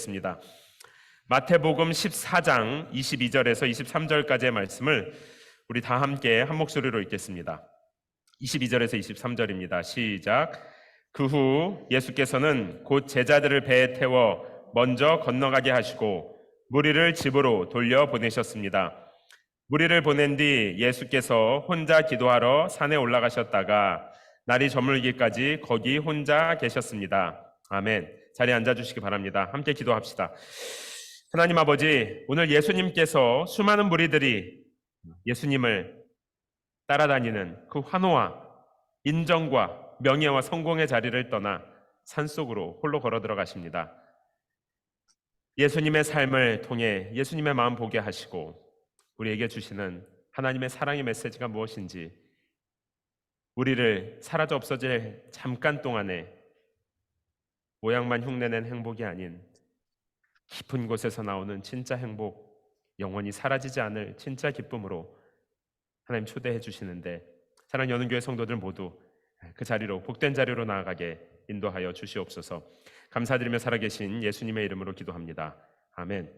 습니다. 마태복음 14장 22절에서 23절까지의 말씀을 우리 다 함께 한 목소리로 읽겠습니다. 22절에서 23절입니다. 시작. 그 후 예수께서는 곧 제자들을 배에 태워 먼저 건너가게 하시고 무리를 집으로 돌려 보내셨습니다. 무리를 보낸 뒤 예수께서 혼자 기도하러 산에 올라가셨다가 날이 저물기까지 거기 혼자 계셨습니다. 아멘. 자리에 앉아주시기 바랍니다. 함께 기도합시다. 하나님 아버지, 오늘 예수님께서 수많은 무리들이 예수님을 따라다니는 그 환호와 인정과 명예와 성공의 자리를 떠나 산속으로 홀로 걸어 들어가십니다. 예수님의 삶을 통해 예수님의 마음 보게 하시고 우리에게 주시는 하나님의 사랑의 메시지가 무엇인지, 우리를 사라져 없어질 잠깐 동안에 모양만 흉내낸 행복이 아닌 깊은 곳에서 나오는 진짜 행복, 영원히 사라지지 않을 진짜 기쁨으로 하나님 초대해 주시는데, 사랑하는 연은교회 성도들 모두 그 자리로, 복된 자리로 나아가게 인도하여 주시옵소서. 감사드리며 살아계신 예수님의 이름으로 기도합니다. 아멘.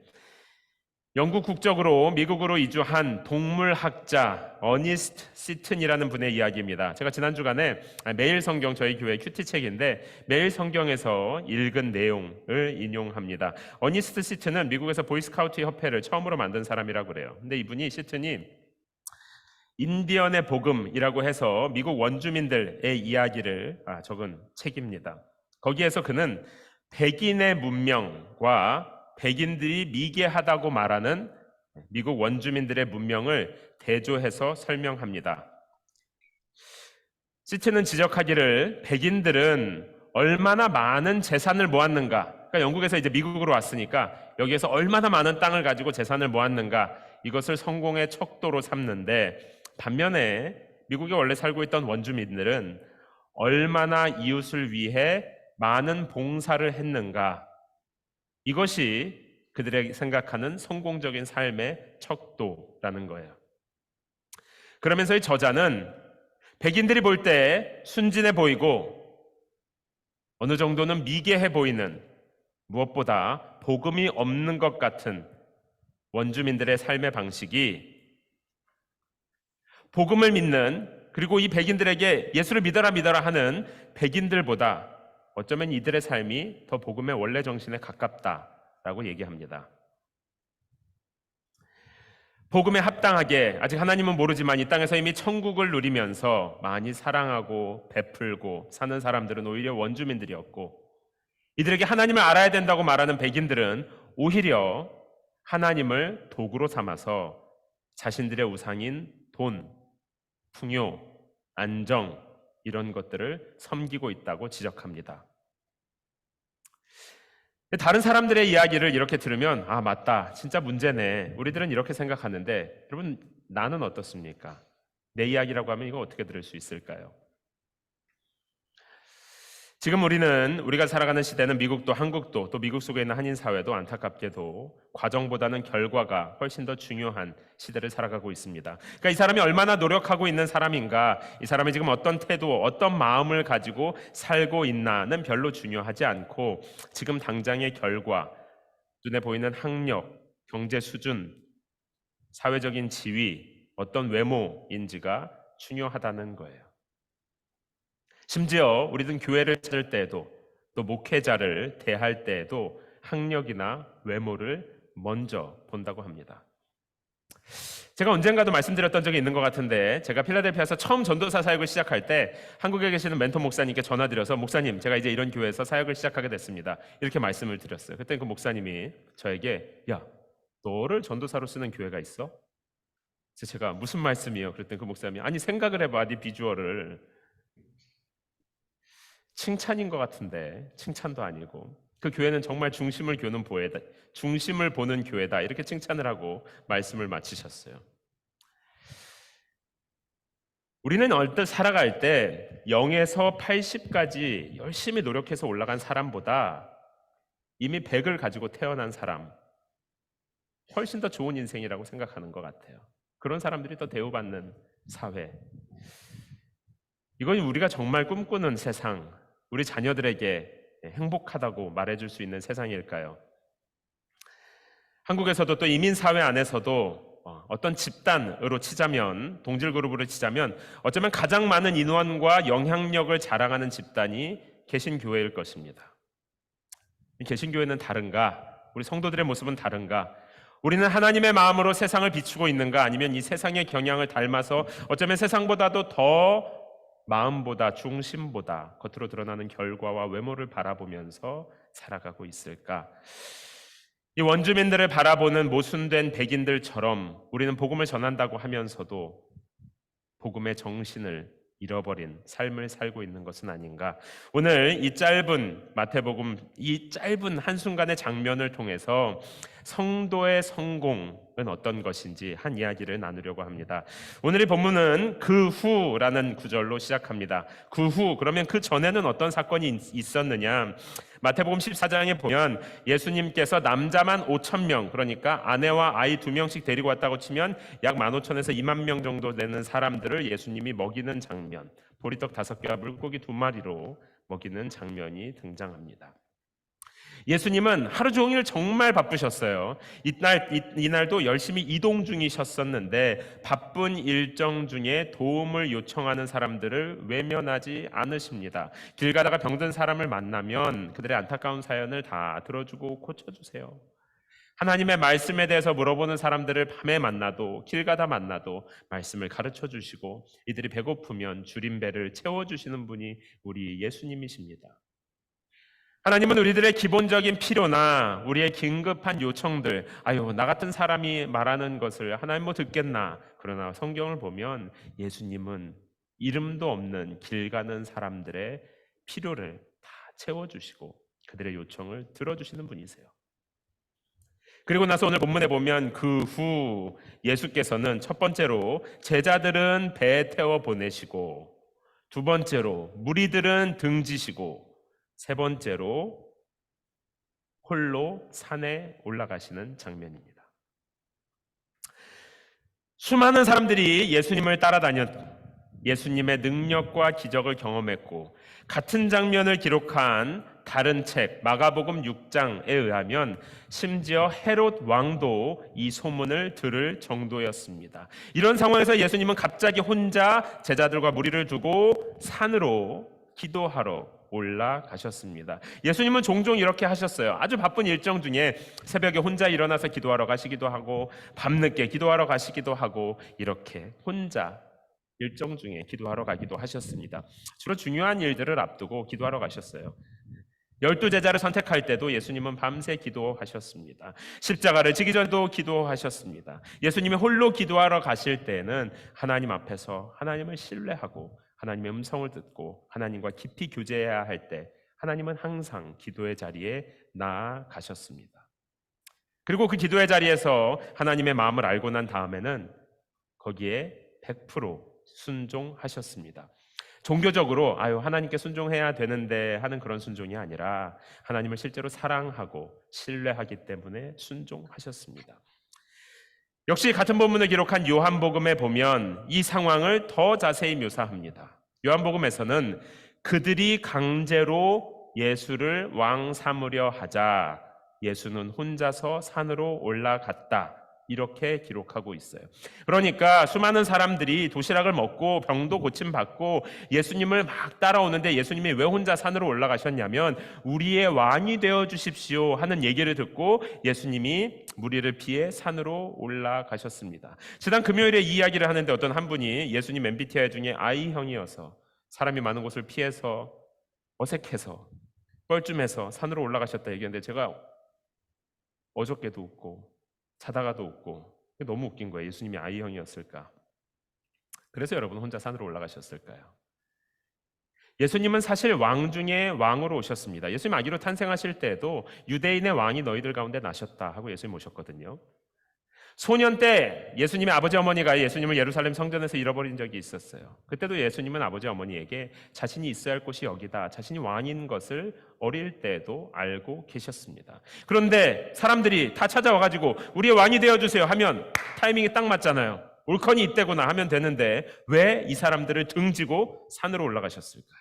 영국 국적으로 미국으로 이주한 동물학자 어니스트 시튼이라는 분의 이야기입니다. 제가 지난 주간에 매일 성경, 저희 교회 큐티 책인데 매일 성경에서 읽은 내용을 인용합니다. 어니스트 시튼은 미국에서 보이스카우트 협회를 처음으로 만든 사람이라고 그래요. 근데 이분이, 시튼이 인디언의 복음이라고 해서 미국 원주민들의 이야기를 적은 책입니다. 거기에서 그는 백인의 문명과 백인들이 미개하다고 말하는 미국 원주민들의 문명을 대조해서 설명합니다. 시튼은 지적하기를 백인들은 얼마나 많은 재산을 모았는가, 그러니까 영국에서 이제 미국으로 왔으니까 여기에서 얼마나 많은 땅을 가지고 재산을 모았는가, 이것을 성공의 척도로 삼는데, 반면에 미국에 원래 살고 있던 원주민들은 얼마나 이웃을 위해 많은 봉사를 했는가, 이것이 그들의 생각하는 성공적인 삶의 척도라는 거예요. 그러면서 이 저자는 백인들이 볼 때 순진해 보이고 어느 정도는 미개해 보이는, 무엇보다 복음이 없는 것 같은 원주민들의 삶의 방식이 복음을 믿는, 그리고 이 백인들에게 예수를 믿어라 하는 백인들보다 어쩌면 이들의 삶이 더 복음의 원래 정신에 가깝다라고 얘기합니다. 복음에 합당하게, 아직 하나님은 모르지만 이 땅에서 이미 천국을 누리면서 많이 사랑하고 베풀고 사는 사람들은 오히려 원주민들이었고, 이들에게 하나님을 알아야 된다고 말하는 백인들은 오히려 하나님을 도구로 삼아서 자신들의 우상인 돈, 풍요, 안정, 이런 것들을 섬기고 있다고 지적합니다. 다른 사람들의 이야기를 이렇게 들으면, 아, 맞다, 진짜 문제네, 우리들은 이렇게 생각하는데, 여러분, 나는 어떻습니까? 내 이야기라고 하면 이거 어떻게 들을 수 있을까요? 지금 우리가 살아가는 시대는 미국도 한국도 또 미국 속에 있는 한인 사회도 안타깝게도 과정보다는 결과가 훨씬 더 중요한 시대를 살아가고 있습니다. 그러니까 이 사람이 얼마나 노력하고 있는 사람인가, 이 사람이 지금 어떤 태도, 어떤 마음을 가지고 살고 있나는 별로 중요하지 않고, 지금 당장의 결과, 눈에 보이는 학력, 경제 수준, 사회적인 지위, 어떤 외모인지가 중요하다는 거예요. 심지어 우리는 교회를 찾을 때에도, 또 목회자를 대할 때에도 학력이나 외모를 먼저 본다고 합니다. 제가 언젠가도 말씀드렸던 적이 있는 것 같은데, 제가 필라델피아에서 처음 전도사 사역을 시작할 때 한국에 계시는 멘토 목사님께 전화드려서, 목사님, 제가 이제 이런 교회에서 사역을 시작하게 됐습니다, 이렇게 말씀을 드렸어요. 그때 그 목사님이 저에게, 야, 너를 전도사로 쓰는 교회가 있어? 그래서 제가, 무슨 말씀이에요? 그랬더니 그 목사님이, 아니, 생각을 해봐, 네 비주얼을. 칭찬인 것 같은데 칭찬도 아니고, 그 교회는 정말 중심을 보는 교회다, 이렇게 칭찬을 하고 말씀을 마치셨어요. 우리는 얼뜻 살아갈 때 0에서 80까지 열심히 노력해서 올라간 사람보다 이미 100을 가지고 태어난 사람, 훨씬 더 좋은 인생이라고 생각하는 것 같아요. 그런 사람들이 더 대우받는 사회, 이건 우리가 정말 꿈꾸는 세상, 우리 자녀들에게 행복하다고 말해줄 수 있는 세상일까요? 한국에서도 또 이민사회 안에서도 어떤 집단으로 치자면, 동질 그룹으로 치자면 어쩌면 가장 많은 인원과 영향력을 자랑하는 집단이 개신교회일 것입니다. 이 개신교회는 다른가? 우리 성도들의 모습은 다른가? 우리는 하나님의 마음으로 세상을 비추고 있는가? 아니면 이 세상의 경향을 닮아서 어쩌면 세상보다도 더 마음보다, 중심보다 겉으로 드러나는 결과와 외모를 바라보면서 살아가고 있을까? 이 원주민들을 바라보는 모순된 백인들처럼 우리는 복음을 전한다고 하면서도 복음의 정신을 잃어버린 삶을 살고 있는 것은 아닌가? 오늘 이 짧은 마태복음, 이 짧은 한순간의 장면을 통해서 성도의 성공은 어떤 것인지 한 이야기를 나누려고 합니다. 오늘의 본문은 그 후라는 구절로 시작합니다. 그 후, 그러면 그 전에는 어떤 사건이 있었느냐? 마태복음 14장에 보면 예수님께서 남자만 5,000명, 그러니까 아내와 아이 2명씩 데리고 왔다고 치면 약 15,000에서 2만 명 정도 되는 사람들을 예수님이 먹이는 장면, 보리떡 5개와 물고기 2마리로 먹이는 장면이 등장합니다. 예수님은 하루 종일 정말 바쁘셨어요. 이날도 열심히 이동 중이셨었는데 바쁜 일정 중에 도움을 요청하는 사람들을 외면하지 않으십니다. 길 가다가 병든 사람을 만나면 그들의 안타까운 사연을 다 들어주고 고쳐주세요. 하나님의 말씀에 대해서 물어보는 사람들을 밤에 만나도, 길 가다 만나도 말씀을 가르쳐 주시고 이들이 배고프면 주린 배를 채워주시는 분이 우리 예수님이십니다. 하나님은 우리들의 기본적인 필요나 우리의 긴급한 요청들, 나 같은 사람이 말하는 것을 하나님 뭐 듣겠나? 그러나 성경을 보면 예수님은 이름도 없는 길 가는 사람들의 필요를 다 채워주시고 그들의 요청을 들어주시는 분이세요. 그리고 나서 오늘 본문에 보면 그 후 예수께서는 첫 번째로 제자들은 배에 태워 보내시고, 두 번째로 무리들은 등지시고, 세 번째로 홀로 산에 올라가시는 장면입니다. 수많은 사람들이 예수님을 따라다녔고 예수님의 능력과 기적을 경험했고, 같은 장면을 기록한 다른 책 마가복음 6장에 의하면 심지어 헤롯 왕도 이 소문을 들을 정도였습니다. 이런 상황에서 예수님은 갑자기 혼자 제자들과 무리를 두고 산으로 기도하러 올라가셨습니다. 예수님은 종종 이렇게 하셨어요. 아주 바쁜 일정 중에 새벽에 혼자 일어나서 기도하러 가시기도 하고, 밤늦게 기도하러 가시기도 하고, 이렇게 혼자 일정 중에 기도하러 가기도 하셨습니다. 주로 중요한 일들을 앞두고 기도하러 가셨어요. 12제자를 선택할 때도 예수님은 밤새 기도하셨습니다. 십자가를 지기 전도 기도하셨습니다. 예수님이 홀로 기도하러 가실 때는 하나님 앞에서 하나님을 신뢰하고 하나님의 음성을 듣고 하나님과 깊이 교제해야 할 때 하나님은 항상 기도의 자리에 나아가셨습니다. 그리고 그 기도의 자리에서 하나님의 마음을 알고 난 다음에는 거기에 100% 순종하셨습니다. 종교적으로 하나님께 순종해야 되는데 하는 그런 순종이 아니라 하나님을 실제로 사랑하고 신뢰하기 때문에 순종하셨습니다. 역시 같은 본문을 기록한 요한복음에 보면 이 상황을 더 자세히 묘사합니다. 요한복음에서는 그들이 강제로 예수를 왕 삼으려 하자 예수는 혼자서 산으로 올라갔다, 이렇게 기록하고 있어요. 그러니까 수많은 사람들이 도시락을 먹고 병도 고침받고 예수님을 막 따라오는데 예수님이 왜 혼자 산으로 올라가셨냐면 우리의 왕이 되어 주십시오 하는 얘기를 듣고 예수님이 무리를 피해 산으로 올라가셨습니다. 지난 금요일에 이 이야기를 하는데 어떤 한 분이 예수님 MBTI 중에 I형이어서 사람이 많은 곳을 피해서 어색해서 뻘쭘해서 산으로 올라가셨다 얘기했는데 제가 어저께도 웃고 자다가도 웃고 너무 웃긴 거예요. 예수님이 I형이었을까? 그래서 여러분 혼자 산으로 올라가셨을까요? 예수님은 사실 왕 중에 왕으로 오셨습니다. 예수님 아기로 탄생하실 때도 유대인의 왕이 너희들 가운데 나셨다 하고 예수님 오셨거든요. 소년 때 예수님의 아버지 어머니가 예수님을 예루살렘 성전에서 잃어버린 적이 있었어요. 그때도 예수님은 아버지 어머니에게 자신이 있어야 할 곳이 여기다, 자신이 왕인 것을 어릴 때도 알고 계셨습니다. 그런데 사람들이 다 찾아와가지고 우리의 왕이 되어주세요 하면 타이밍이 딱 맞잖아요. 올컨이 이때구나 하면 되는데 왜 이 사람들을 등지고 산으로 올라가셨을까요?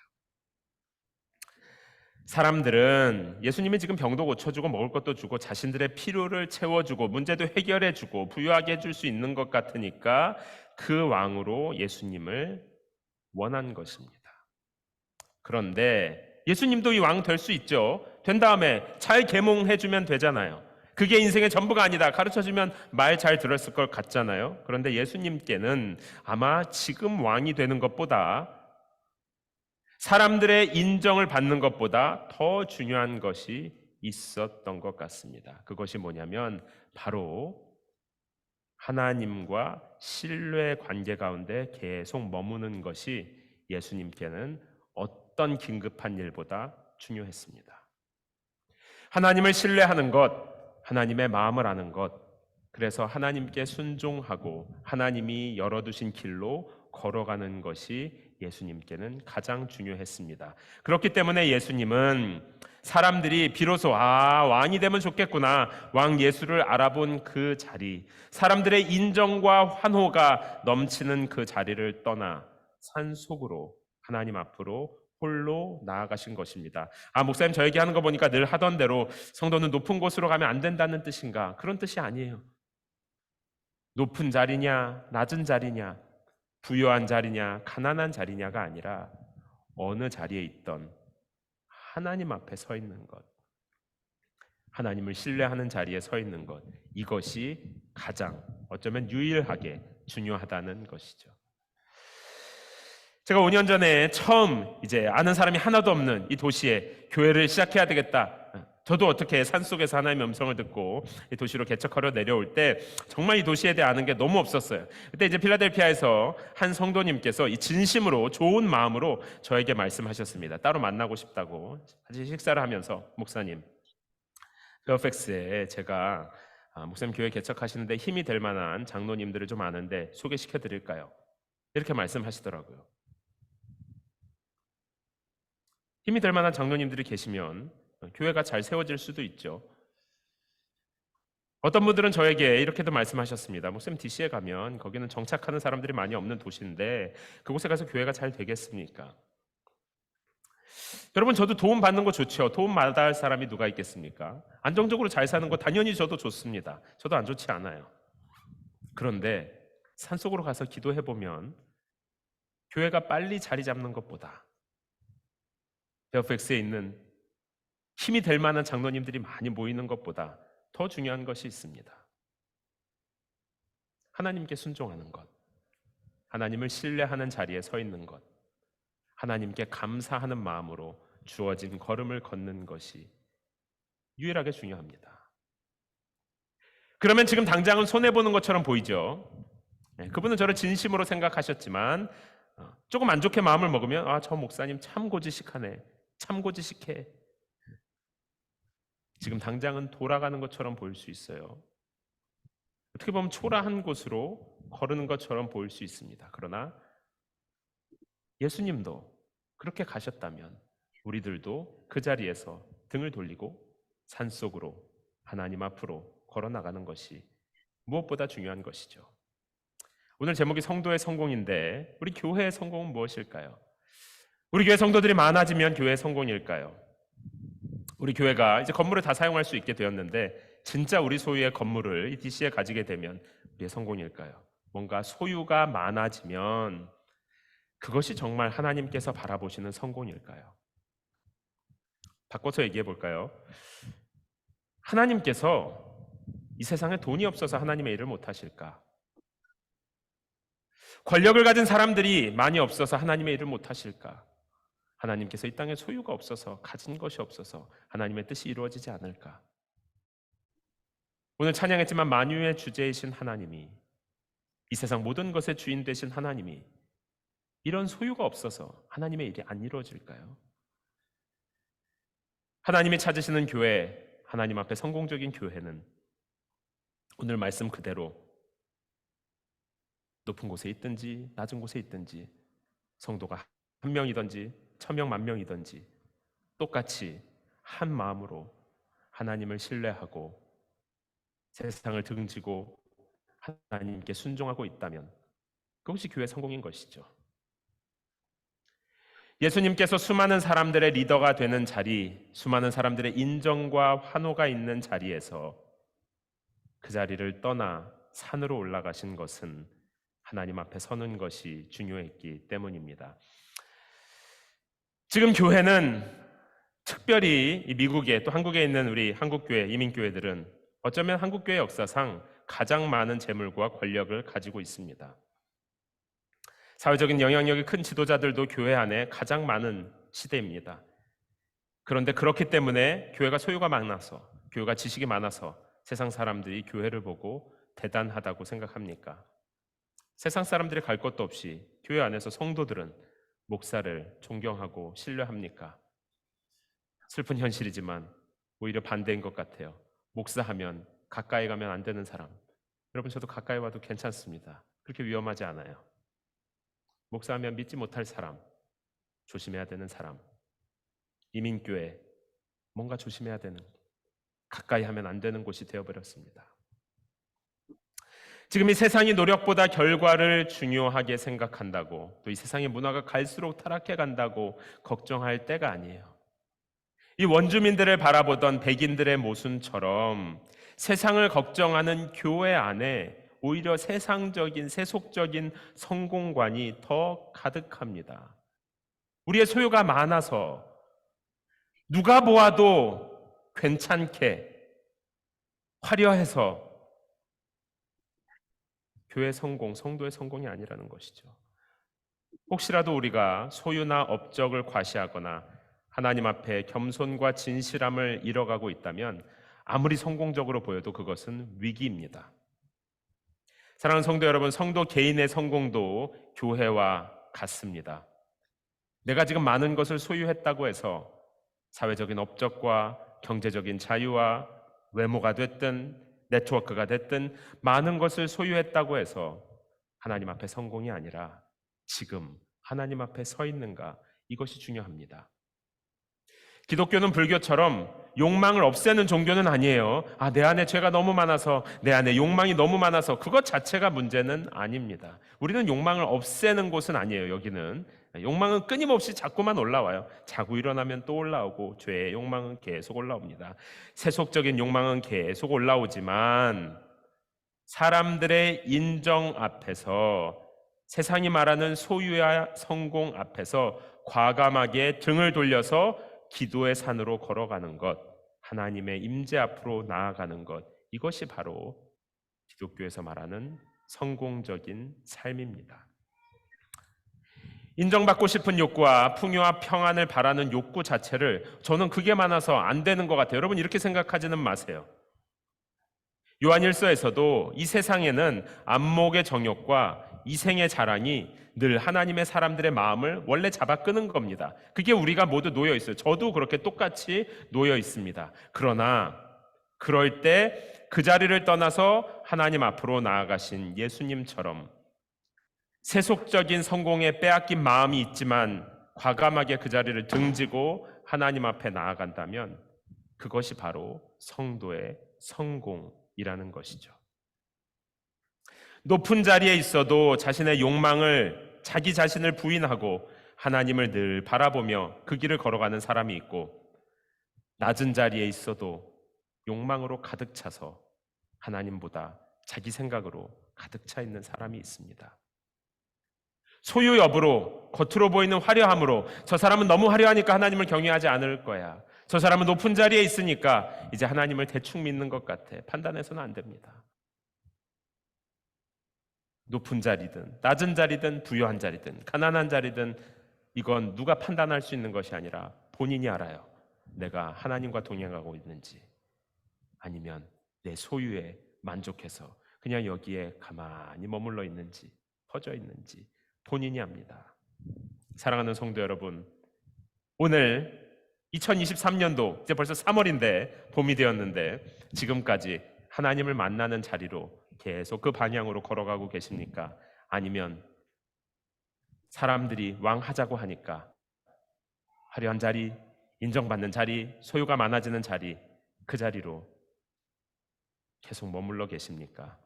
사람들은 예수님이 지금 병도 고쳐주고 먹을 것도 주고 자신들의 필요를 채워주고 문제도 해결해주고 부유하게 해줄 수 있는 것 같으니까 그 왕으로 예수님을 원한 것입니다. 그런데 예수님도 이 왕 될 수 있죠. 된 다음에 잘 계몽해주면 되잖아요. 그게 인생의 전부가 아니다. 가르쳐주면 말 잘 들었을 것 같잖아요. 그런데 예수님께는 아마 지금 왕이 되는 것보다 사람들의 인정을 받는 것보다 더 중요한 것이 있었던 것 같습니다. 그것이 뭐냐면 바로 하나님과 신뢰 관계 가운데 계속 머무는 것이 예수님께는 어떤 긴급한 일보다 중요했습니다. 하나님을 신뢰하는 것, 하나님의 마음을 아는 것, 그래서 하나님께 순종하고 하나님이 열어두신 길로 걸어가는 것이 예수님께는 가장 중요했습니다. 그렇기 때문에 예수님은 사람들이 비로소 왕이 되면 좋겠구나, 왕 예수를 알아본 그 자리, 사람들의 인정과 환호가 넘치는 그 자리를 떠나 산속으로 하나님 앞으로 홀로 나아가신 것입니다. 목사님 저 얘기하는 거 보니까 늘 하던 대로 성도는 높은 곳으로 가면 안 된다는 뜻인가? 그런 뜻이 아니에요. 높은 자리냐, 낮은 자리냐, 부유한 자리냐, 가난한 자리냐가 아니라 어느 자리에 있던 하나님 앞에 서 있는 것, 하나님을 신뢰하는 자리에 서 있는 것, 이것이 가장 어쩌면 유일하게 중요하다는 것이죠. 제가 5년 전에 처음 이제 아는 사람이 하나도 없는 이 도시에 교회를 시작해야 되겠다. 저도 어떻게 산속에서 하나님의 음성을 듣고 이 도시로 개척하러 내려올 때 정말 이 도시에 대해 아는 게 너무 없었어요. 그때 이제 필라델피아에서 한 성도님께서 이 진심으로 좋은 마음으로 저에게 말씀하셨습니다. 따로 만나고 싶다고. 같이 식사를 하면서 목사님, 페어팩스에 제가 목사님 교회 개척하시는데 힘이 될 만한 장로님들을 좀 아는데 소개시켜 드릴까요? 이렇게 말씀하시더라고요. 힘이 될 만한 장로님들이 계시면 교회가 잘 세워질 수도 있죠. 어떤 분들은 저에게 이렇게도 말씀하셨습니다. 목사님, DC에 가면 거기는 정착하는 사람들이 많이 없는 도시인데 그곳에 가서 교회가 잘 되겠습니까? 여러분, 저도 도움 받는 거 좋죠. 도움 받아야 할 사람이 누가 있겠습니까? 안정적으로 잘 사는 거 당연히 저도 좋습니다. 저도 안 좋지 않아요. 그런데 산속으로 가서 기도해 보면 교회가 빨리 자리 잡는 것보다 베어팩스에 있는 힘이 될 만한 장로님들이 많이 모이는 것보다 더 중요한 것이 있습니다. 하나님께 순종하는 것, 하나님을 신뢰하는 자리에 서 있는 것, 하나님께 감사하는 마음으로 주어진 걸음을 걷는 것이 유일하게 중요합니다. 그러면 지금 당장은 손해보는 것처럼 보이죠. 그분은 저를 진심으로 생각하셨지만 조금 안 좋게 마음을 먹으면 저 목사님 참 고지식하네, 참 고지식해, 지금 당장은 돌아가는 것처럼 보일 수 있어요. 어떻게 보면 초라한 곳으로 거르는 것처럼 보일 수 있습니다. 그러나 예수님도 그렇게 가셨다면 우리들도 그 자리에서 등을 돌리고 산속으로 하나님 앞으로 걸어나가는 것이 무엇보다 중요한 것이죠. 오늘 제목이 성도의 성공인데 우리 교회의 성공은 무엇일까요? 우리 교회 성도들이 많아지면 교회의 성공일까요? 우리 교회가 이제 건물을 다 사용할 수 있게 되었는데 진짜 우리 소유의 건물을 이 DC에 가지게 되면 우리의 성공일까요? 뭔가 소유가 많아지면 그것이 정말 하나님께서 바라보시는 성공일까요? 바꿔서 얘기해 볼까요? 하나님께서 이 세상에 돈이 없어서 하나님의 일을 못 하실까? 권력을 가진 사람들이 많이 없어서 하나님의 일을 못 하실까? 하나님께서 이 땅에 소유가 없어서, 가진 것이 없어서 하나님의 뜻이 이루어지지 않을까? 오늘 찬양했지만 만유의 주제이신 하나님이, 이 세상 모든 것의 주인 되신 하나님이 이런 소유가 없어서 하나님의 일이 안 이루어질까요? 하나님이 찾으시는 교회, 하나님 앞에 성공적인 교회는 오늘 말씀 그대로 높은 곳에 있든지 낮은 곳에 있든지 성도가 한 명이든지 1000명, 10,000명이든지 똑같이 한 마음으로 하나님을 신뢰하고 세상을 등지고 하나님께 순종하고 있다면 그것이 교회 성공인 것이죠. 예수님께서 수많은 사람들의 리더가 되는 자리, 수많은 사람들의 인정과 환호가 있는 자리에서 그 자리를 떠나 산으로 올라가신 것은 하나님 앞에 서는 것이 중요했기 때문입니다. 지금 교회는 특별히 이 미국에 또 한국에 있는 우리 한국교회, 이민교회들은 어쩌면 한국교회 역사상 가장 많은 재물과 권력을 가지고 있습니다. 사회적인 영향력이 큰 지도자들도 교회 안에 가장 많은 시대입니다. 그런데 그렇기 때문에 교회가 소유가 많아서, 교회가 지식이 많아서 세상 사람들이 교회를 보고 대단하다고 생각합니까? 세상 사람들이 갈 것도 없이 교회 안에서 성도들은 목사를 존경하고 신뢰합니까? 슬픈 현실이지만 오히려 반대인 것 같아요. 목사하면 가까이 가면 안 되는 사람. 여러분, 저도 가까이 와도 괜찮습니다. 그렇게 위험하지 않아요. 목사하면 믿지 못할 사람, 조심해야 되는 사람. 이민교회, 뭔가 조심해야 되는, 가까이 하면 안 되는 곳이 되어버렸습니다. 지금 이 세상이 노력보다 결과를 중요하게 생각한다고, 또 이 세상의 문화가 갈수록 타락해 간다고 걱정할 때가 아니에요. 이 원주민들을 바라보던 백인들의 모순처럼 세상을 걱정하는 교회 안에 오히려 세상적인, 세속적인 성공관이 더 가득합니다. 우리의 소유가 많아서 누가 보아도 괜찮게 화려해서 교회 성공, 성도의 성공이 아니라는 것이죠. 혹시라도 우리가 소유나 업적을 과시하거나 하나님 앞에 겸손과 진실함을 잃어가고 있다면 아무리 성공적으로 보여도 그것은 위기입니다. 사랑하는 성도 여러분, 성도 개인의 성공도 교회와 같습니다. 내가 지금 많은 것을 소유했다고 해서 사회적인 업적과 경제적인 자유와 외모가 됐든 네트워크가 됐든 많은 것을 소유했다고 해서 하나님 앞에 성공이 아니라 지금 하나님 앞에 서 있는가, 이것이 중요합니다. 기독교는 불교처럼 욕망을 없애는 종교는 아니에요. 내 안에 죄가 너무 많아서, 내 안에 욕망이 너무 많아서, 그것 자체가 문제는 아닙니다. 우리는 욕망을 없애는 곳은 아니에요. 여기는 욕망은 끊임없이 자꾸만 올라와요. 자고 일어나면 또 올라오고, 죄의 욕망은 계속 올라옵니다. 세속적인 욕망은 계속 올라오지만 사람들의 인정 앞에서, 세상이 말하는 소유와 성공 앞에서 과감하게 등을 돌려서 기도의 산으로 걸어가는 것, 하나님의 임재 앞으로 나아가는 것, 이것이 바로 기독교에서 말하는 성공적인 삶입니다. 인정받고 싶은 욕구와 풍요와 평안을 바라는 욕구 자체를, 저는 그게 많아서 안 되는 것 같아요. 여러분, 이렇게 생각하지는 마세요. 요한일서에서도 이 세상에는 안목의 정욕과 이생의 자랑이 늘 하나님의 사람들의 마음을 원래 잡아 끄는 겁니다. 그게 우리가 모두 놓여 있어요. 저도 그렇게 똑같이 놓여 있습니다. 그러나 그럴 때 그 자리를 떠나서 하나님 앞으로 나아가신 예수님처럼 세속적인 성공에 빼앗긴 마음이 있지만 과감하게 그 자리를 등지고 하나님 앞에 나아간다면 그것이 바로 성도의 성공이라는 것이죠. 높은 자리에 있어도 자신의 욕망을, 자기 자신을 부인하고 하나님을 늘 바라보며 그 길을 걸어가는 사람이 있고, 낮은 자리에 있어도 욕망으로 가득 차서 하나님보다 자기 생각으로 가득 차 있는 사람이 있습니다. 소유 여부로, 겉으로 보이는 화려함으로 저 사람은 너무 화려하니까 하나님을 경외하지 않을 거야, 저 사람은 높은 자리에 있으니까 이제 하나님을 대충 믿는 것 같아, 판단해서는 안 됩니다. 높은 자리든 낮은 자리든 부유한 자리든 가난한 자리든 이건 누가 판단할 수 있는 것이 아니라 본인이 알아요. 내가 하나님과 동행하고 있는지, 아니면 내 소유에 만족해서 그냥 여기에 가만히 머물러 있는지, 퍼져 있는지 본인이 압니다. 사랑하는 성도 여러분, 오늘 2023년도 이제 벌써 3월인데, 봄이 되었는데 지금까지 하나님을 만나는 자리로 계속 그 방향으로 걸어가고 계십니까? 아니면 사람들이 왕하자고 하니까 화려한 자리, 인정받는 자리, 소유가 많아지는 자리, 그 자리로 계속 머물러 계십니까?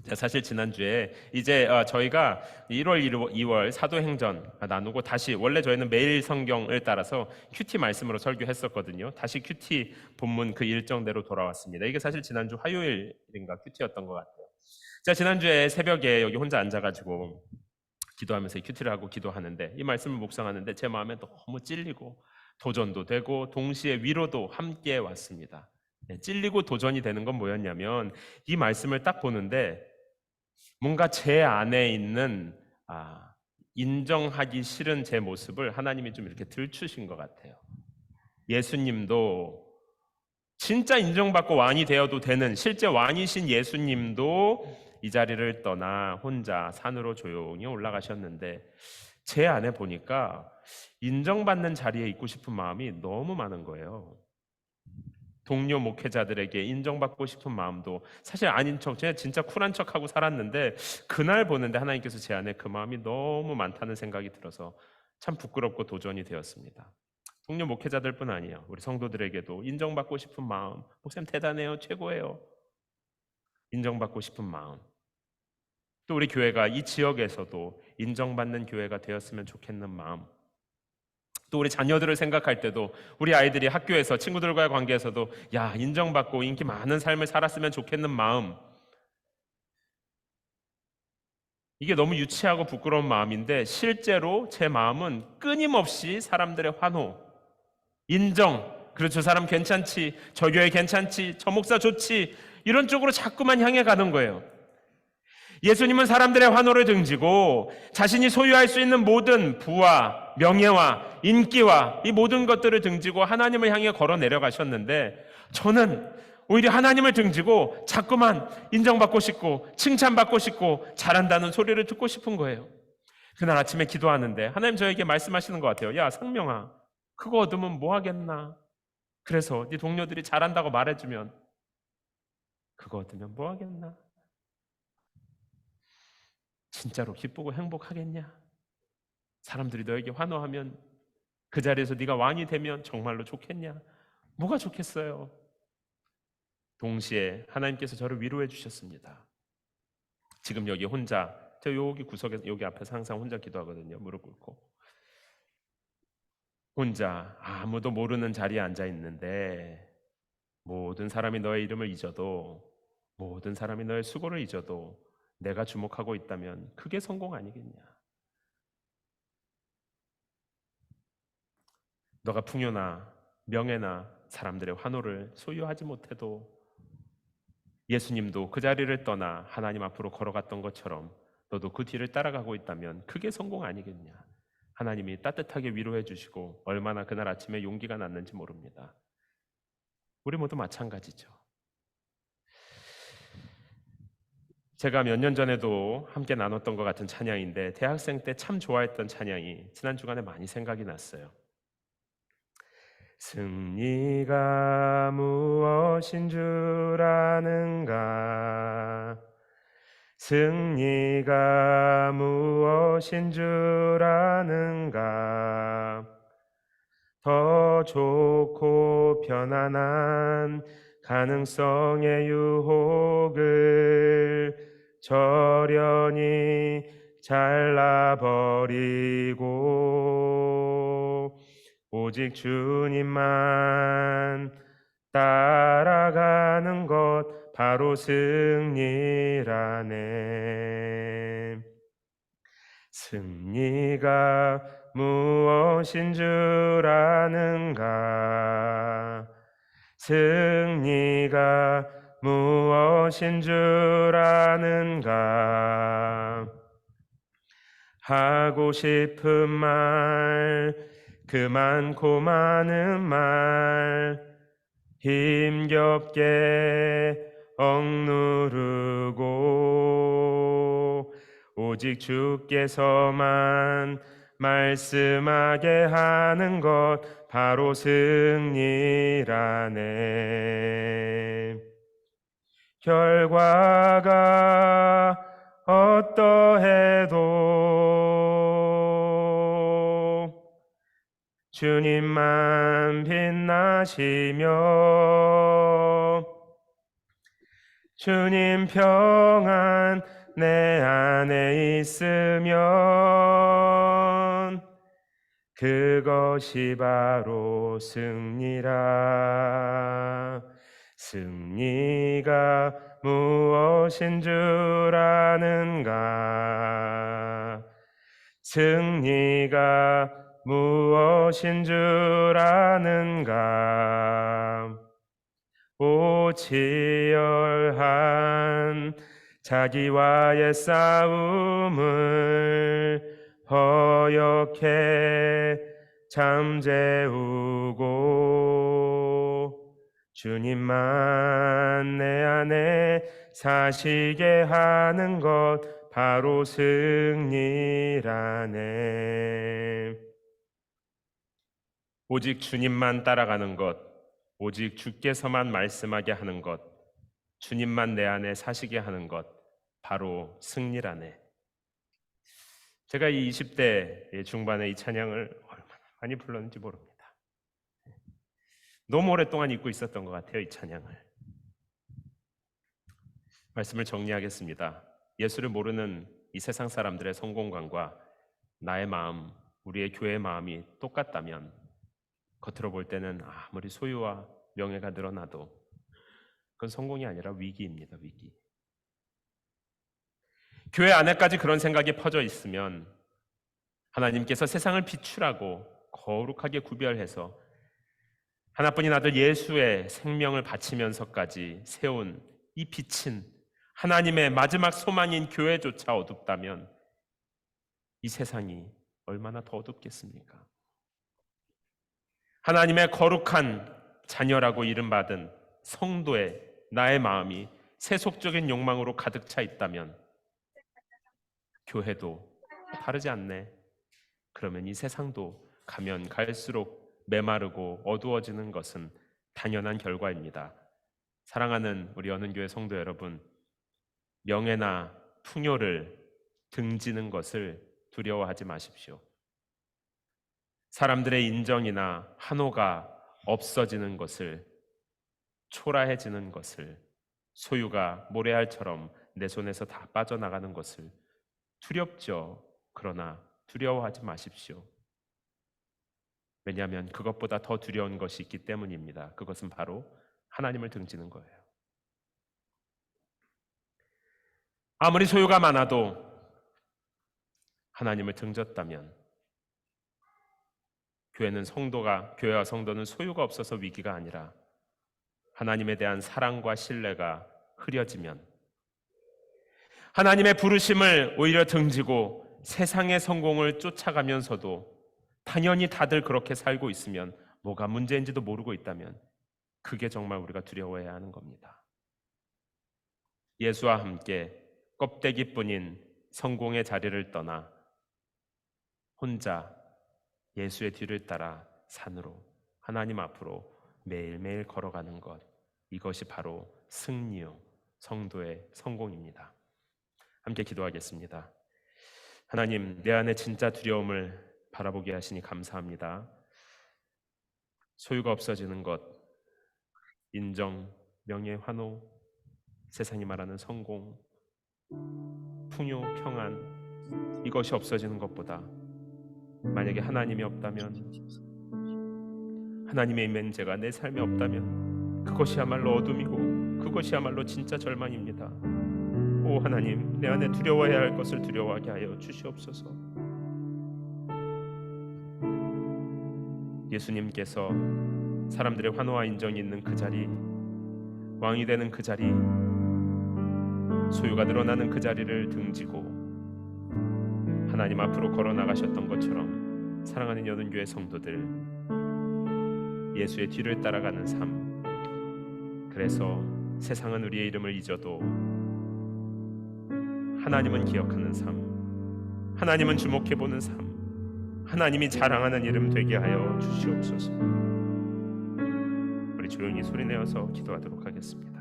사실 지난주에 이제 저희가 1월, 2월 사도행전 나누고 다시 원래 저희는 매일 성경을 따라서 큐티 말씀으로 설교했었거든요. 다시 큐티 본문 그 일정대로 돌아왔습니다. 이게 사실 지난주 화요일인가 큐티였던 것 같아요. 자, 지난주에 새벽에 여기 혼자 앉아가지고 기도하면서 큐티를 하고 기도하는데 이 말씀을 묵상하는데 제 마음에 너무 찔리고 도전도 되고 동시에 위로도 함께 왔습니다. 찔리고 도전이 되는 건 뭐였냐면 이 말씀을 딱 보는데 뭔가 제 안에 있는 인정하기 싫은 제 모습을 하나님이 좀 이렇게 들추신 것 같아요. 예수님도 진짜 인정받고 왕이 되어도 되는 실제 왕이신 예수님도 이 자리를 떠나 혼자 산으로 조용히 올라가셨는데 제 안에 보니까 인정받는 자리에 있고 싶은 마음이 너무 많은 거예요. 동료 목회자들에게 인정받고 싶은 마음도 사실 아닌 척 제가 진짜 쿨한 척하고 살았는데 그날 보는데 하나님께서 제 안에 그 마음이 너무 많다는 생각이 들어서 참 부끄럽고 도전이 되었습니다. 동료 목회자들뿐 아니에요. 우리 성도들에게도 인정받고 싶은 마음, 목사님 대단해요, 최고예요. 인정받고 싶은 마음. 또 우리 교회가 이 지역에서도 인정받는 교회가 되었으면 좋겠는 마음. 또 우리 자녀들을 생각할 때도 우리 아이들이 학교에서 친구들과의 관계에서도 야, 인정받고 인기 많은 삶을 살았으면 좋겠는 마음. 이게 너무 유치하고 부끄러운 마음인데 실제로 제 마음은 끊임없이 사람들의 환호, 인정, 그렇죠, 저 사람 괜찮지, 저 교회 괜찮지, 저 목사 좋지, 이런 쪽으로 자꾸만 향해 가는 거예요. 예수님은 사람들의 환호를 등지고 자신이 소유할 수 있는 모든 부와 명예와 인기와 이 모든 것들을 등지고 하나님을 향해 걸어 내려가셨는데 저는 오히려 하나님을 등지고 자꾸만 인정받고 싶고 칭찬받고 싶고 잘한다는 소리를 듣고 싶은 거예요. 그날 아침에 기도하는데 하나님 저에게 말씀하시는 것 같아요. 야, 상명아, 그거 얻으면 뭐 하겠나? 그래서 네 동료들이 잘한다고 말해주면 그거 얻으면 뭐 하겠나? 진짜로 기쁘고 행복하겠냐? 사람들이 너에게 환호하면 그 자리에서 네가 왕이 되면 정말로 좋겠냐? 뭐가 좋겠어요? 동시에 하나님께서 저를 위로해 주셨습니다. 지금 여기 혼자 저 여기 구석에 여기 앞에서 항상 혼자 기도하거든요. 무릎 꿇고 혼자 아무도 모르는 자리에 앉아 있는데 모든 사람이 너의 이름을 잊어도 모든 사람이 너의 수고를 잊어도 내가 주목하고 있다면 그게 성공 아니겠냐? 너가 풍요나 명예나 사람들의 환호를 소유하지 못해도 예수님도 그 자리를 떠나 하나님 앞으로 걸어갔던 것처럼 너도 그 뒤를 따라가고 있다면 그게 성공 아니겠냐? 하나님이 따뜻하게 위로해 주시고 얼마나 그날 아침에 용기가 났는지 모릅니다. 우리 모두 마찬가지죠. 제가 몇 년 전에도 함께 나눴던 것 같은 찬양인데 대학생 때 참 좋아했던 찬양이 지난 주간에 많이 생각이 났어요. 승리가 무엇인 줄 아는가? 승리가 무엇인 줄 아는가? 더 좋고 편안한 가능성의 유혹을 저련히 잘라버리고 오직 주님만 따라가는 것 바로 승리라네. 승리가 무엇인 줄 아는가? 승리가 무엇인 줄 아는가? 하고 싶은 말, 그 많고 많은 말, 힘겹게 억누르고 오직 주께서만 말씀하게 하는 것 바로 승리라네. 결과가 어떠해도 주님만 빛나시며 주님 평안 내 안에 있으면 그것이 바로 승리라. 승리가 무엇인 줄 아는가? 승리가 무엇인 줄 아는가? 오치열한 자기와의 싸움을 허옇게 잠재우고 주님만 내 안에 사시게 하는 것 바로 승리라네. 오직 주님만 따라가는 것, 오직 주께서만 말씀하게 하는 것, 주님만 내 안에 사시게 하는 것 바로 승리라네. 제가 이 20대 중반에 이 찬양을 얼마나 많이 불렀는지 모릅니다. 너무 오랫동안 잊고 있었던 것 같아요, 이 찬양을. 말씀을 정리하겠습니다. 예수를 모르는 이 세상 사람들의 성공관과 나의 마음, 우리의 교회의 마음이 똑같다면 겉으로 볼 때는 아무리 소유와 명예가 늘어나도 그건 성공이 아니라 위기입니다, 위기. 교회 안에까지 그런 생각이 퍼져 있으면 하나님께서 세상을 비추라고 거룩하게 구별해서 하나뿐인 아들 예수의 생명을 바치면서까지 세운 이 빛은 하나님의 마지막 소망인 교회조차 어둡다면 이 세상이 얼마나 더 어둡겠습니까? 하나님의 거룩한 자녀라고 이름받은 성도의 나의 마음이 세속적인 욕망으로 가득 차 있다면 교회도 다르지 않네. 그러면 이 세상도 가면 갈수록 메마르고 어두워지는 것은 당연한 결과입니다. 사랑하는 우리 연은교회 성도 여러분, 명예나 풍요를 등지는 것을 두려워하지 마십시오. 사람들의 인정이나 환호가 없어지는 것을, 초라해지는 것을, 소유가 모래알처럼 내 손에서 다 빠져나가는 것을 두렵죠. 그러나 두려워하지 마십시오. 왜냐하면 그것보다 더 두려운 것이 있기 때문입니다. 그것은 바로 하나님을 등지는 거예요. 아무리 소유가 많아도 하나님을 등졌다면 교회와 성도는 소유가 없어서 위기가 아니라 하나님에 대한 사랑과 신뢰가 흐려지면 하나님의 부르심을 오히려 등지고 세상의 성공을 쫓아가면서도 당연히 다들 그렇게 살고 있으면 뭐가 문제인지도 모르고 있다면 그게 정말 우리가 두려워해야 하는 겁니다. 예수와 함께 껍데기뿐인 성공의 자리를 떠나 혼자 예수의 뒤를 따라 산으로 하나님 앞으로 매일매일 걸어가는 것, 이것이 바로 승리요 성도의 성공입니다. 함께 기도하겠습니다. 하나님, 내 안에 진짜 두려움을 바라보게 하시니 감사합니다. 소유가 없어지는 것, 인정, 명예, 환호, 세상이 말하는 성공, 풍요, 평안, 이것이 없어지는 것보다 만약에 하나님이 없다면, 하나님의 임재가 내 삶에 없다면 그것이야말로 어둠이고 그것이야말로 진짜 절망입니다. 오 하나님, 내 안에 두려워해야 할 것을 두려워하게 하여 주시옵소서. 예수님께서 사람들의 환호와 인정이 있는 그 자리, 왕이 되는 그 자리, 소유가 늘어나는 그 자리를 등지고 하나님 앞으로 걸어 나가셨던 것처럼 사랑하는 연은교회 성도들, 예수의 뒤를 따라가는 삶, 그래서 세상은 우리의 이름을 잊어도 하나님은 기억하는 삶, 하나님은 주목해보는 삶, 하나님이 자랑하는 이름 되게 하여 주시옵소서. 우리 조용히 소리내어서 기도하도록 하겠습니다.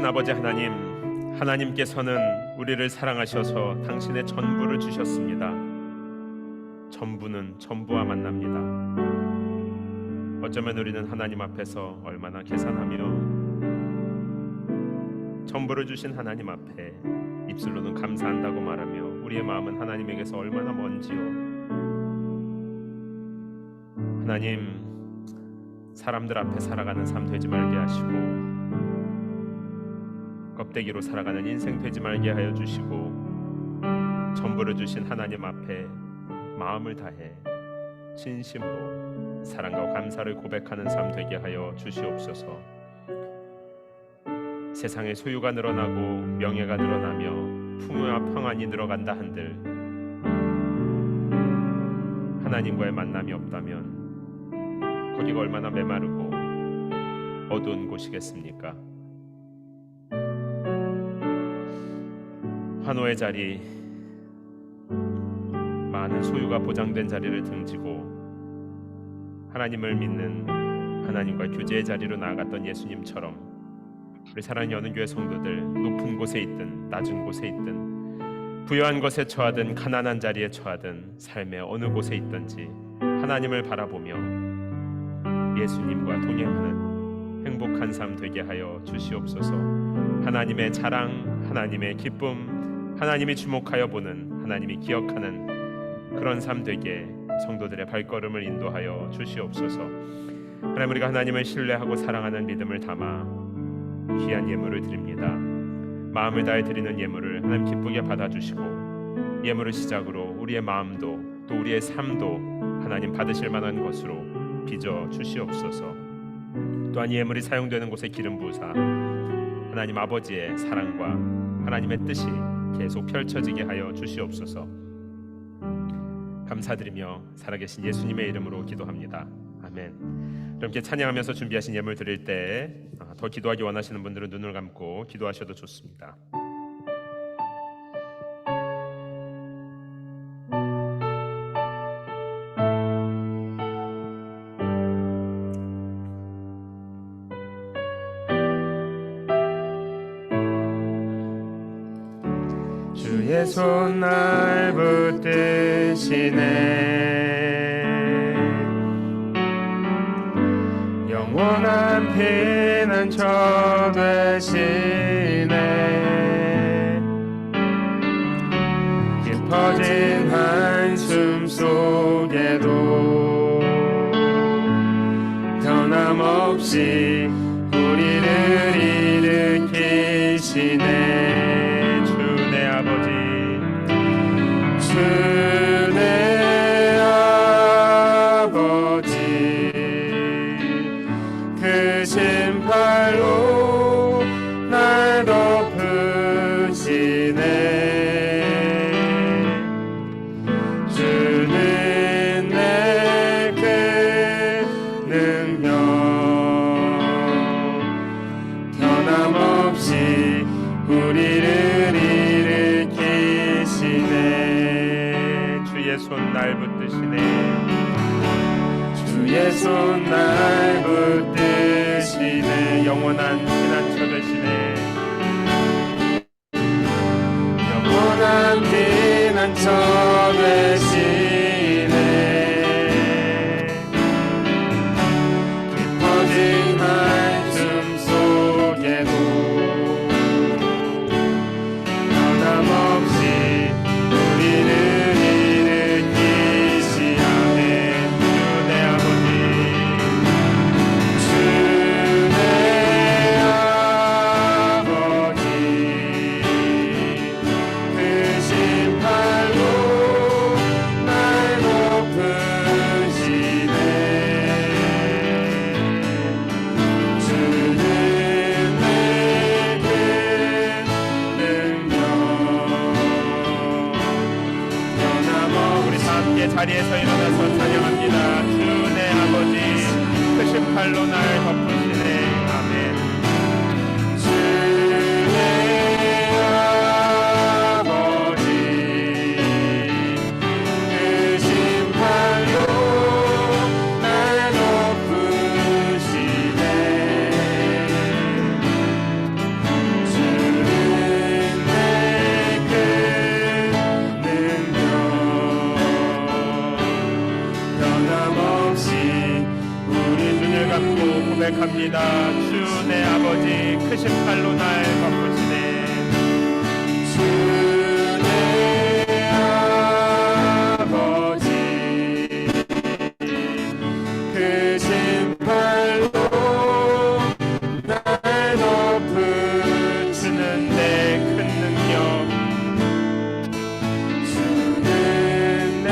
아버지 하나님, 하나님께서는 우리를 사랑하셔서 당신의 전부를 주셨습니다. 전부는 전부와 만납니다. 어쩌면 우리는 하나님 앞에서 얼마나 계산하며 전부를 주신 하나님 앞에 입술로는 감사한다고 말하며 우리의 마음은 하나님에게서 얼마나 먼지요. 하나님, 사람들 앞에 살아가는 삶 되지 말게 하시고 껍데기로 살아가는 인생 되지 말게 하여 주시고 전부를 주신 하나님 앞에 마음을 다해 진심으로 사랑과 감사를 고백하는 삶 되게 하여 주시옵소서. 세상에 소유가 늘어나고 명예가 늘어나며 풍요와 평안이 늘어간다 한들 하나님과의 만남이 없다면 거기가 얼마나 메마르고 어두운 곳이겠습니까? 환호의 자리, 많은 소유가 보장된 자리를 등지고 하나님을 믿는 하나님과 교제의 자리로 나아갔던 예수님처럼 우리 사랑하는 여는교회 성도들, 높은 곳에 있든 낮은 곳에 있든 부유한 것에 처하든 가난한 자리에 처하든 삶의 어느 곳에 있든지 하나님을 바라보며 예수님과 동행하는 행복한 삶 되게 하여 주시옵소서. 하나님의 자랑, 하나님의 기쁨, 하나님이 주목하여 보는, 하나님이 기억하는 그런 삶 되게 성도들의 발걸음을 인도하여 주시옵소서. 하나님, 우리가 하나님을 신뢰하고 사랑하는 믿음을 담아 귀한 예물을 드립니다. 마음을 다해 드리는 예물을 하나님 기쁘게 받아주시고 예물을 시작으로 우리의 마음도 또 우리의 삶도 하나님 받으실 만한 것으로 빚어 주시옵소서. 또한 예물이 사용되는 곳에 기름 부으사 하나님 아버지의 사랑과 하나님의 뜻이 계속 펼쳐지게 하여 주시옵소서. 감사드리며 살아계신 예수님의 이름으로 기도합니다. 아멘. 함께 찬양하면서 준비하신 예물 드릴 때 더 기도하기 원하시는 분들은 눈을 감고 기도하셔도 좋습니다. 주의 손 날 붙드시네. 영원한 피난처 되시네. 깊어진 한숨 속에도 변함없이 우리를 일으키시네. 주 내 아버지, 주 내 아버지, 그 신발로 날 덮으시네. 주는 내 그 능력 변함없이 우리를 일으키시네. 주의 손 날 붙드시네. 주의 손 날 붙드시네. 영원한 피난처 되시네. 영원한 피난처 되시네. 깊어진 한숨 속에도 변함없이 우리를 일으키시네. 주 내 아버지, 주 내 아버지, 그 신발로 날 덮으시네. 주는 내 그 능력 우리 다 함께 자리에서 일어나서 찬양합니다. 주 내 아버지, 크신 팔로 날 덮으시네. 아멘. 주 내 아버지, 크신 팔로 날 덮으시네. 감고 고백합니다. 주 내 아버지 크신 팔로 날 덮으시네. 주 내 아버지 크신 팔로 날 덮으시는 내 큰 능력. 주는 내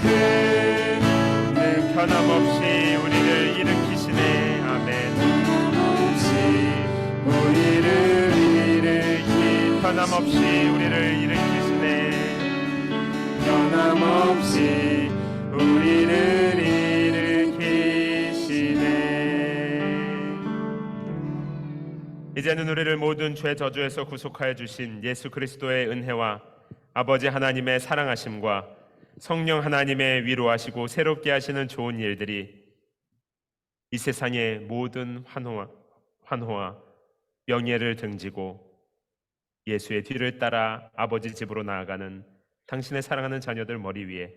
큰 변함없이 우리를 일으키시네. 아멘. 변함없이 우리를 일으키시네. 변함없이 우리를 일으키시네. 이제는 우리를 모든 죄 저주에서 구속하여 주신 예수 그리스도의 은혜와 아버지 하나님의 사랑하심과 성령 하나님의 위로하시고 새롭게 하시는 좋은 일들이 이 세상의 모든 환호와 명예를 등지고 예수의 뒤를 따라 아버지 집으로 나아가는 당신의 사랑하는 자녀들 머리 위에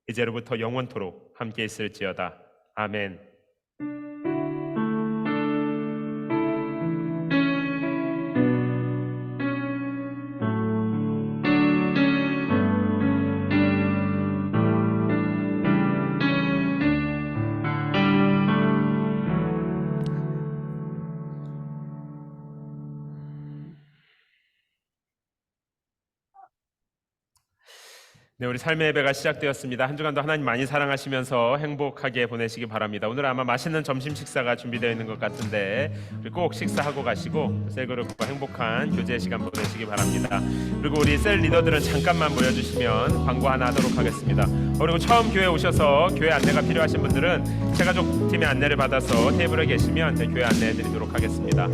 이제로부터 영원토록 함께 있을지어다. 아멘. 네, 우리 삶의 예배가 시작되었습니다. 한 주간도 하나님 많이 사랑하시면서 행복하게 보내시기 바랍니다. 오늘 아마 맛있는 점심 식사가 준비되어 있는 것 같은데 우리 꼭 식사하고 가시고 셀그룹과 행복한 교제 시간 보내시기 바랍니다. 그리고 우리 셀 리더들은 잠깐만 모여주시면 광고 하나 하도록 하겠습니다. 그리고 처음 교회 오셔서 교회 안내가 필요하신 분들은 제가족팀의 안내를 받아서 테이블에 계시면 교회 안내해 드리도록 하겠습니다.